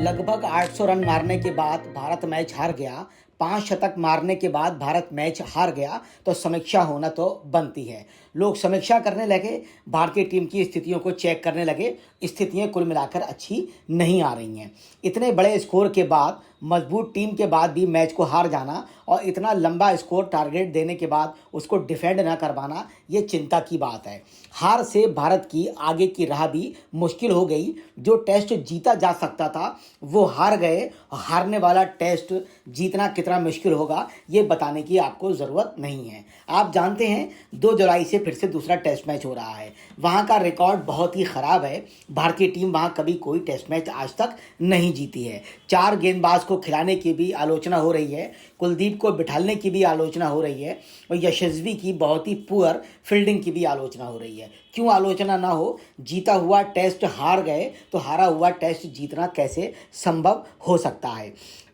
लगभग 800 रन मारने के बाद भारत मैच हार गया। 5 शतक मारने के बाद भारत मैच हार गया तो समीक्षा होना तो बनती है। लोग समीक्षा करने लगे, भारतीय टीम की स्थितियों को चेक करने लगे। स्थितियां कुल मिलाकर अच्छी नहीं आ रही हैं। इतने बड़े स्कोर के बाद, मजबूत टीम के बाद भी मैच को हार जाना और इतना लंबा स्कोर टारगेट देने के बाद उसको डिफेंड ना कर पाना, ये चिंता की बात है। हार से भारत की आगे की राह भी मुश्किल हो गई। जो टेस्ट जीता जा सकता था वो हार गए। हारने वाला टेस्ट जीतना कितना मुश्किल होगा ये बताने की आपको ज़रूरत नहीं है। आप जानते हैं 2 जुलाई से फिर से दूसरा टेस्ट मैच हो रहा है। वहाँ का रिकॉर्ड बहुत ही ख़राब है। भारतीय टीम वहाँ कभी कोई टेस्ट मैच आज तक नहीं जीती है। 4 गेंदबाज को खिलाने की भी आलोचना हो रही है, कुलदीप को बिठाने की भी आलोचना हो रही है और यशस्वी की बहुत ही पुअर फील्डिंग की भी आलोचना हो रही है। क्यों आलोचना ना हो? जीता हुआ टेस्ट हार गए तो हारा हुआ टेस्ट जीतना कैसे संभव हो सकता है?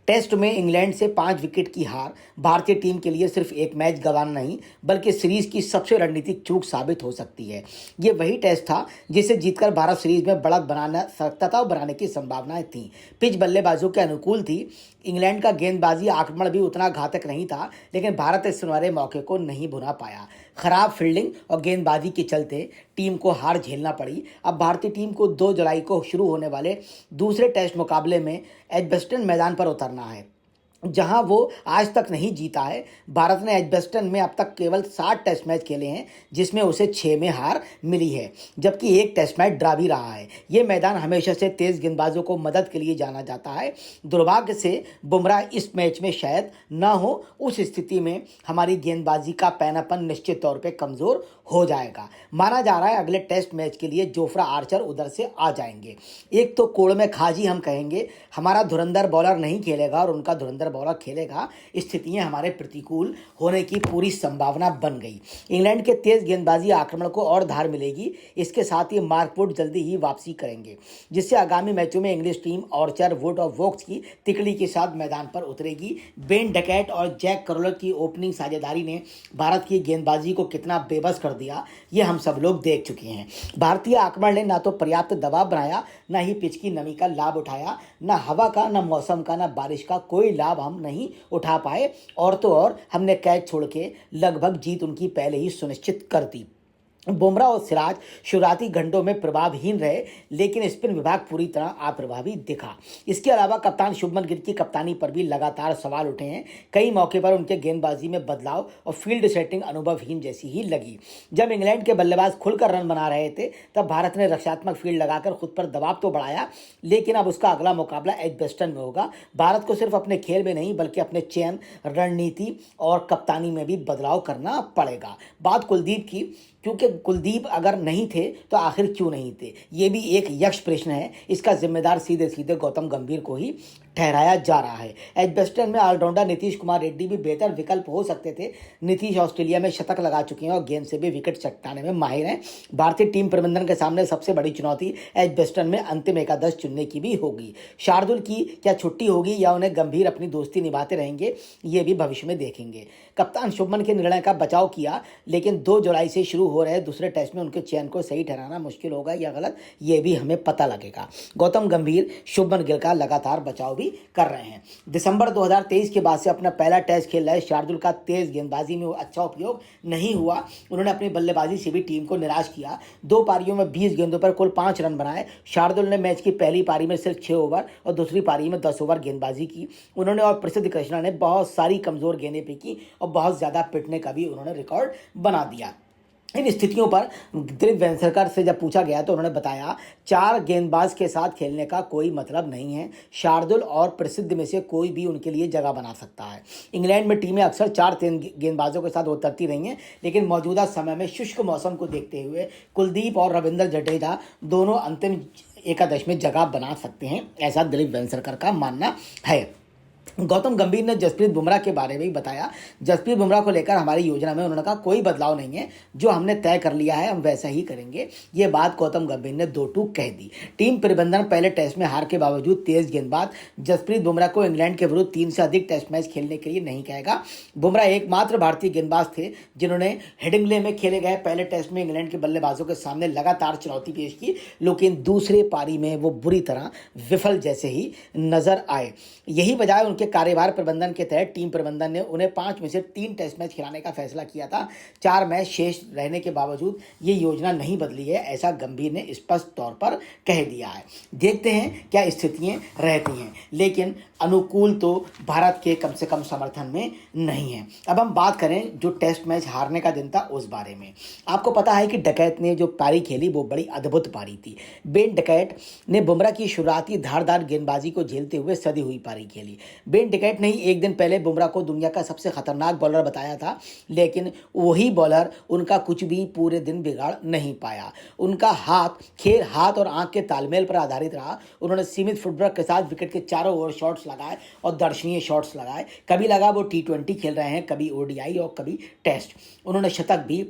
टेस्ट में इंग्लैंड से 5 विकेट की हार भारतीय टीम के लिए सिर्फ एक मैच गंवाना नहीं बल्कि सीरीज की सबसे रणनीतिक चूक साबित हो सकती है। ये वही टेस्ट था जिसे जीतकर भारत सीरीज में बढ़त बनाना सकता था और बनाने की संभावनाएं थी। पिच बल्लेबाजों के अनुकूल थी। इंग्लैंड का गेंदबाजी आक्रमण भी उतना घातक नहीं था, लेकिन भारत इस सुनहरे मौके को नहीं भुना पाया। खराब फील्डिंग और गेंदबाजी के चलते टीम को हार झेलना पड़ी। अब भारतीय टीम को 2 जुलाई को शुरू होने वाले दूसरे टेस्ट मुकाबले में एजबेस्टन मैदान पर उतरना है, जहां वो आज तक नहीं जीता है। भारत ने एजबेस्टन में अब तक केवल 60 टेस्ट मैच खेले हैं, जिसमें उसे 6 में हार मिली है, जबकि एक टेस्ट मैच ड्रा भी रहा है। ये मैदान हमेशा से तेज गेंदबाजों को मदद के लिए जाना जाता है। दुर्भाग्य से बुमराह इस मैच में शायद ना हो। उस स्थिति में हमारी गेंदबाजी का पैनापन निश्चित तौर पर कमजोर हो जाएगा। माना जा रहा है अगले टेस्ट मैच के लिए जोफ्रा आर्चर उधर से आ जाएंगे। एक तो कोड़ में खाजी हम कहेंगे, हमारा धुरंधर बॉलर नहीं खेलेगा और उनका धुरंधर बॉलर खेलेगा। स्थितियां हमारे प्रतिकूल होने की पूरी संभावना बन गई। इंग्लैंड के तेज गेंदबाजी आक्रमण को और धार मिलेगी। इसके साथ ही मार्क वुड जल्दी ही वापसी करेंगे, जिससे आगामी मैचों में इंग्लिश टीम ऑर्चर, वुड और वोक्स की तिकड़ी के साथ मैदान पर उतरेगी। बेन डकैट और जैक करोलर की ओपनिंग साझेदारी ने भारत की गेंदबाजी को कितना बेबस कर दिया ये हम सब लोग देख चुके हैं। भारतीय आक्रमण ने ना तो पर्याप्त दबाव बनाया, ना ही पिच की नमी का लाभ उठाया। ना हवा का, ना मौसम का, ना बारिश का कोई लाभ हम नहीं उठा पाए। और तो और हमने कैच छोड़ के लगभग जीत उनकी पहले ही सुनिश्चित कर दी। बुमराह और सिराज शुरुआती घंटों में प्रभावहीन रहे, लेकिन स्पिन विभाग पूरी तरह अप्रभावी दिखा। इसके अलावा कप्तान शुभमन गिल की कप्तानी पर भी लगातार सवाल उठे हैं। कई मौके पर उनके गेंदबाजी में बदलाव और फील्ड सेटिंग अनुभवहीन जैसी ही लगी। जब इंग्लैंड के बल्लेबाज खुलकर रन बना रहे थे तब भारत ने रक्षात्मक फील्ड लगाकर खुद पर दबाव तो बढ़ाया, लेकिन अब उसका अगला मुकाबला एजबेस्टन में होगा। भारत को सिर्फ अपने खेल में नहीं बल्कि अपने चयन, रणनीति और कप्तानी में भी बदलाव करना पड़ेगा। बात कुलदीप की, क्योंकि कुलदीप अगर नहीं थे तो आखिर क्यों नहीं थे, ये भी एक यक्ष प्रश्न है। इसका जिम्मेदार सीधे सीधे गौतम गंभीर को ही ठहराया जा रहा है। एजबेस्टन में ऑलराउंडर नीतीश कुमार रेड्डी भी बेहतर विकल्प हो सकते थे। नीतीश ऑस्ट्रेलिया में शतक लगा चुके हैं और गेंद से भी विकेट चटकाने में माहिर हैं। भारतीय टीम प्रबंधन के सामने सबसे बड़ी चुनौती एजबेस्टन में अंतिम एकादश चुनने की भी होगी। शार्दुल की क्या छुट्टी होगी या उन्हें गंभीर अपनी दोस्ती निभाते रहेंगे, ये भी भविष्य में देखेंगे। कप्तान शुभमन के निर्णय का बचाव किया, लेकिन 2 जुलाई से शुरू हो रहे दूसरे टेस्ट में उनके चयन को सही ठहराना मुश्किल होगा या गलत, ये भी हमें पता लगेगा। गौतम गंभीर शुभमन गिल का लगातार बचाव भी कर रहे हैं। दिसंबर 2023 के बाद से अपना पहला टेस्ट खेल रहे शार्दुल का तेज गेंदबाजी में अच्छा उपयोग नहीं हुआ। उन्होंने अपनी बल्लेबाजी से भी टीम को निराश किया। 2 पारियों में 20 गेंदों पर कुल 5 रन बनाए। शार्दुल ने मैच की पहली पारी में सिर्फ 6 ओवर और दूसरी पारी में 10 ओवर गेंदबाजी की। उन्होंने और प्रसिद्ध कृष्णा ने बहुत सारी कमजोर गेंदें फेंकी और बहुत ज्यादा पिटने का भी उन्होंने रिकॉर्ड बना दिया। इन स्थितियों पर दिलीप वेंगसरकर से जब पूछा गया तो उन्होंने बताया 4 गेंदबाज के साथ खेलने का कोई मतलब नहीं है। शार्दुल और प्रसिद्ध में से कोई भी उनके लिए जगह बना सकता है। इंग्लैंड में टीमें अक्सर 4 गेंदबाजों के साथ उतरती रही हैं, लेकिन मौजूदा समय में शुष्क मौसम को देखते हुए कुलदीप और रविंद्र जडेजा दोनों अंतिम एकादश में जगह बना सकते हैं, ऐसा दिलीप वेंगसरकर का मानना है। गौतम गंभीर ने जसप्रीत बुमराह के बारे में भी बताया। जसप्रीत बुमराह को लेकर हमारी योजना में उन्होंने कहा कोई बदलाव नहीं है, जो हमने तय कर लिया है हम वैसा ही करेंगे। ये बात गौतम गंभीर ने दो टूक कह दी। टीम प्रबंधन पहले टेस्ट में हार के बावजूद तेज गेंदबाज जसप्रीत बुमराह को इंग्लैंड के विरुद्ध 3 से अधिक टेस्ट मैच खेलने के लिए नहीं कहेगा। बुमराह एकमात्र भारतीय गेंदबाज थे जिन्होंने हेडिंग्ले में खेले गए पहले टेस्ट में इंग्लैंड के बल्लेबाजों के सामने लगातार चुनौती पेश की, लेकिन दूसरे पारी में वो बुरी तरह विफल जैसे ही नजर आए। यही वजह उनके कार्यभार प्रबंधन के तहत टीम प्रबंधन ने उन्हें 5 में से 3 टेस्ट मैच खिलाने का फैसला किया था। 4 मैच शेष रहने के बावजूद ये योजना नहीं बदली है, ऐसा गंभीर ने स्पष्ट तौर पर कह दिया है। देखते हैं क्या स्थितियां रहती हैं, लेकिन अनुकूल तो भारत के कम से कम समर्थन में नहीं है। अब हम बात करें जो टेस्ट मैच हारने का दिन था उस बारे में। आपको पता है कि डकैत ने जो पारी खेली वो बड़ी अद्भुत पारी थी। बेन डकैत ने बुमराह की शुरुआती धारदार गेंदबाजी को झेलते हुए सदी हुई पारी खेली। बेन डकैत ने ही एक दिन पहले बुमराह को दुनिया का सबसे खतरनाक बॉलर बताया था, लेकिन वही बॉलर उनका कुछ भी पूरे दिन बिगाड़ नहीं पाया। उनका खेल हाथ और आंख के तालमेल पर आधारित रहा। उन्होंने सीमित फुटवर्क के साथ विकेट के चारों ओर शॉट्स लगाए और दर्शनीय शॉट्स लगाए। कभी लगा वो T20 खेल रहे हैं, कभी ODI और कभी टेस्ट। उन्होंने शतक भी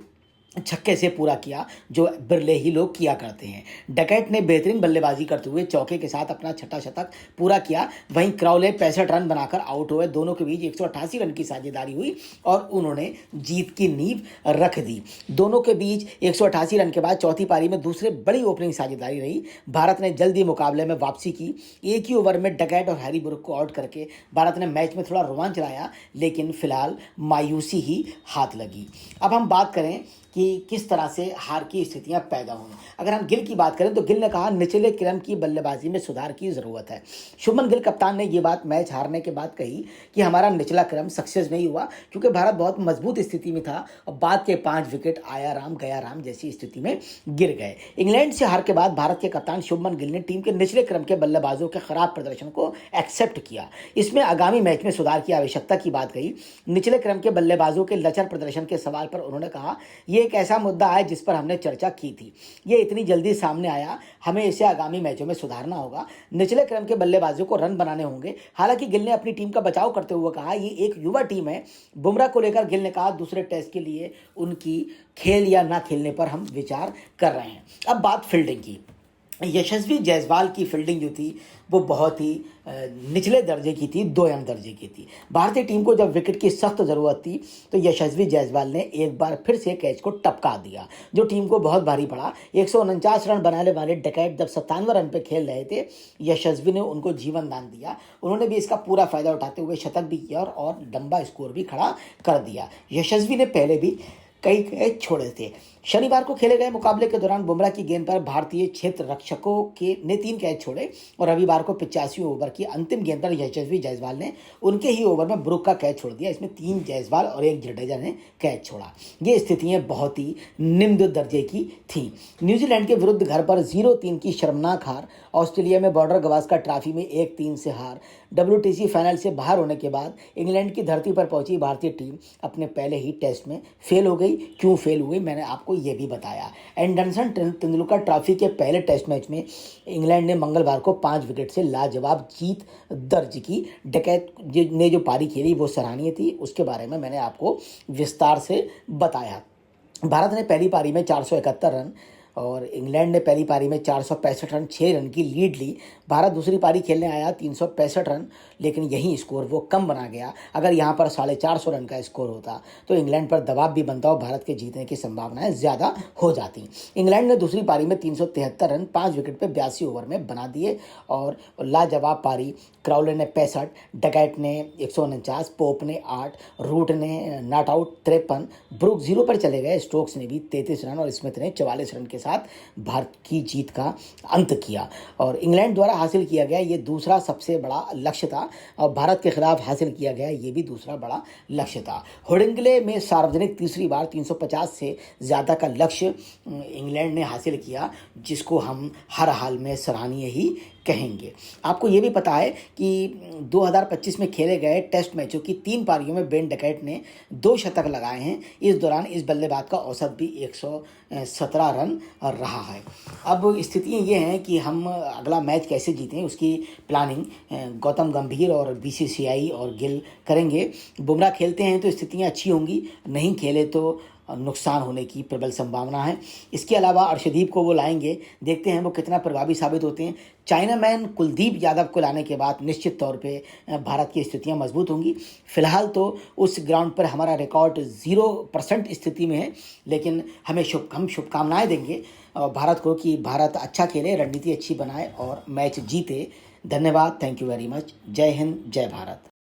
छक्के से पूरा किया, जो बिरले ही लोग किया करते हैं। डकैत ने बेहतरीन बल्लेबाजी करते हुए चौके के साथ अपना छठा शतक पूरा किया। वहीं क्रॉले 65 रन बनाकर आउट हुए। दोनों के बीच 188 रन की साझेदारी हुई और उन्होंने जीत की नींव रख दी। दोनों के बीच 188 रन के बाद चौथी पारी में दूसरे बड़ी ओपनिंग साझेदारी रही। भारत ने जल्दी मुकाबले में वापसी की। एक ही ओवर में डकैत और हैरी ब्रूक को आउट करके भारत ने मैच में थोड़ा रोमांच लाया, लेकिन फिलहाल मायूसी ही हाथ लगी। अब हम बात करें कि किस तरह से हार की स्थितियां पैदा हुई। अगर हम गिल की बात करें तो गिल ने कहा निचले क्रम की बल्लेबाजी में सुधार की ज़रूरत है। शुभमन गिल कप्तान ने ये बात मैच हारने के बाद कही कि हमारा निचला क्रम सक्सेस नहीं हुआ, क्योंकि भारत बहुत मजबूत स्थिति में था और बाद के 5 विकेट आया राम गया राम जैसी स्थिति में गिर गए। इंग्लैंड से हार के बाद भारत के कप्तान शुभमन गिल ने टीम के निचले क्रम के बल्लेबाजों के खराब प्रदर्शन को एक्सेप्ट किया। इसमें आगामी मैच में सुधार की आवश्यकता की बात कही। निचले क्रम के बल्लेबाजों के लचर प्रदर्शन के सवाल पर उन्होंने कहा ये एक ऐसा मुद्दा है जिस पर हमने चर्चा की थी। ये इतनी जल्दी सामने आया, हमें इसे आगामी मैचों में सुधारना होगा। निचले क्रम के बल्लेबाजों को रन बनाने होंगे। हालांकि गिल ने अपनी टीम का बचाव करते हुए कहा ये एक युवा टीम है। बुमराह को लेकर गिल ने कहा दूसरे टेस्ट के लिए उनकी खेल या ना खेलने पर हम विचार कर रहे हैं। अब बात फील्डिंग की। यशस्वी जायसवाल की फील्डिंग जो थी वो बहुत ही निचले दर्जे की थी, 2M दर्जे की थी। भारतीय टीम को जब विकेट की सख्त ज़रूरत थी तो यशस्वी जायसवाल ने एक बार फिर से कैच को टपका दिया, जो टीम को बहुत भारी पड़ा। 149 रन बनाने वाले डकैत जब 57 रन पे खेल रहे थे, यशस्वी ने उनको जीवन दान दिया। उन्होंने भी इसका पूरा फायदा उठाते हुए शतक भी किया और लंबा स्कोर भी खड़ा कर दिया। यशस्वी ने पहले भी कई कैच छोड़े थे। शनिवार को खेले गए मुकाबले के दौरान बुमराह की गेंद पर भारतीय क्षेत्र रक्षकों ने 3 कैच छोड़े और रविवार को 85वें ओवर की अंतिम गेंद पर यशस्वी जायसवाल ने उनके ही ओवर में ब्रुक का कैच छोड़ दिया। इसमें 3 जायसवाल और 1 जडेजा ने कैच छोड़ा। ये स्थितियां बहुत ही निम्न दर्जे की थीं। न्यूजीलैंड के विरुद्ध घर पर 0-3 की शर्मनाक हार, ऑस्ट्रेलिया में बॉर्डर गवास्कर ट्रॉफी में 1-3 से हार, WTC फाइनल से बाहर होने के बाद इंग्लैंड की धरती पर पहुंची भारतीय टीम अपने पहले ही टेस्ट में फेल हो गई। क्यों फेल हुई मैंने आपको ये भी बताया। एंडरसन तेंदुलकर ट्रॉफी के पहले टेस्ट मैच में इंग्लैंड ने मंगलवार को 5 विकेट से लाजवाब जीत दर्ज की। डकैत ने जो पारी खेली वो सराहनीय थी, उसके बारे में मैंने आपको विस्तार से बताया। भारत ने पहली पारी में 471 रन और इंग्लैंड ने पहली पारी में 465 रन 6 रन की लीड ली। भारत दूसरी पारी खेलने आया 365 रन, लेकिन यही स्कोर वो कम बना गया। अगर यहाँ पर 450 रन का स्कोर होता तो इंग्लैंड पर दबाव भी बनता और भारत के जीतने की संभावनाएं ज़्यादा हो जाती। इंग्लैंड ने दूसरी पारी में 373 रन 5 विकेट पे 82 ओवर में बना दिए और लाजवाब पारी क्राउले ने 65, डकैत ने 149, पोप ने 8, रूट ने नॉट आउट 53, ब्रुक 0 पर चले गए। स्टोक्स ने भी 33 रन और स्मिथ ने 44 रन के साथ भारत की जीत का अंत किया और इंग्लैंड द्वारा हासिल किया गया ये दूसरा सबसे बड़ा लक्ष्य था और भारत के खिलाफ हासिल किया गया ये भी दूसरा बड़ा लक्ष्य था। हेडिंग्ले में सार्वजनिक तीसरी बार 350 से ज़्यादा का लक्ष्य इंग्लैंड ने हासिल किया, जिसको हम हर हाल में सराहनीय ही कहेंगे। आपको ये भी पता है कि 2025 में खेले गए टेस्ट मैचों की 3 पारियों में बेन डकैत ने 2 शतक लगाए हैं। इस दौरान इस बल्लेबाज का औसत भी 117 रन रहा है। अब स्थितियाँ ये हैं कि हम अगला मैच कैसे जीतें, उसकी प्लानिंग गौतम गंभीर और बीसीसीआई और गिल करेंगे। बुमराह खेलते हैं तो स्थितियाँ अच्छी होंगी, नहीं खेले तो नुकसान होने की प्रबल संभावना है। इसके अलावा अर्शदीप को वो लाएंगे, देखते हैं वो कितना प्रभावी साबित होते हैं। चाइनामैन कुलदीप यादव को लाने के बाद निश्चित तौर पे भारत की स्थितियां मजबूत होंगी। फिलहाल तो उस ग्राउंड पर हमारा रिकॉर्ड 0% स्थिति में है, लेकिन हम शुभकामनाएं देंगे भारत को कि भारत अच्छा खेले, रणनीति अच्छी बनाए और मैच जीते। धन्यवाद, थैंक यू वेरी मच। जय हिंद, जय भारत।